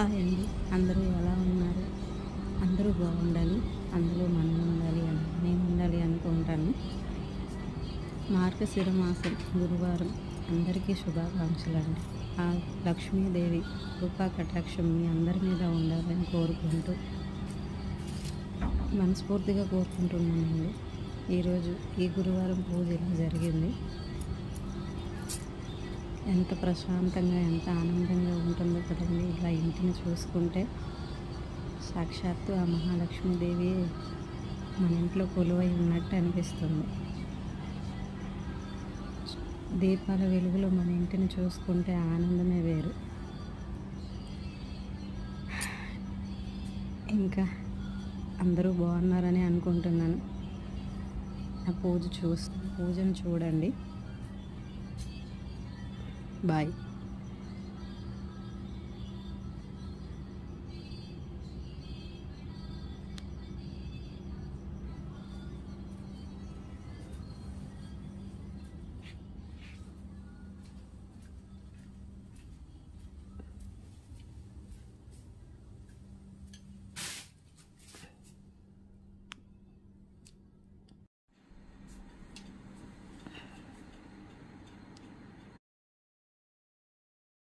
Hi అండి. అందరూ ఎలా ఉన్నారు? అందరూ బాగుండాలి, అందులో మనం ఉండాలి అని నేను ఉండాలి అనుకుంటాను. మార్గశిర మాసం గురువారం అందరికీ శుభాకాంక్షలండి. ఆ లక్ష్మీదేవి కృపా కటాక్షం మీ అందరి మీద ఉండాలని కోరుకుంటూ మనస్ఫూర్తిగా కోరుకుంటున్నానండి. ఈరోజు ఈ గురువారం పూజ ఇలా జరిగింది. ఎంత ప్రశాంతంగా ఎంత ఆనందంగా ఉంటుందో కదండి. ఇలా ఇంటిని చూసుకుంటే సాక్షాత్తు ఆ మహాలక్ష్మీదేవి మన ఇంట్లో కొలువై ఉన్నట్టు అనిపిస్తుంది. దీపాల వెలుగులో మన ఇంటిని చూసుకుంటే ఆనందమే వేరు. ఇంకా అందరూ బాగున్నారని అనుకుంటున్నాను. ఆ పూజను చూడండి. బాయ్.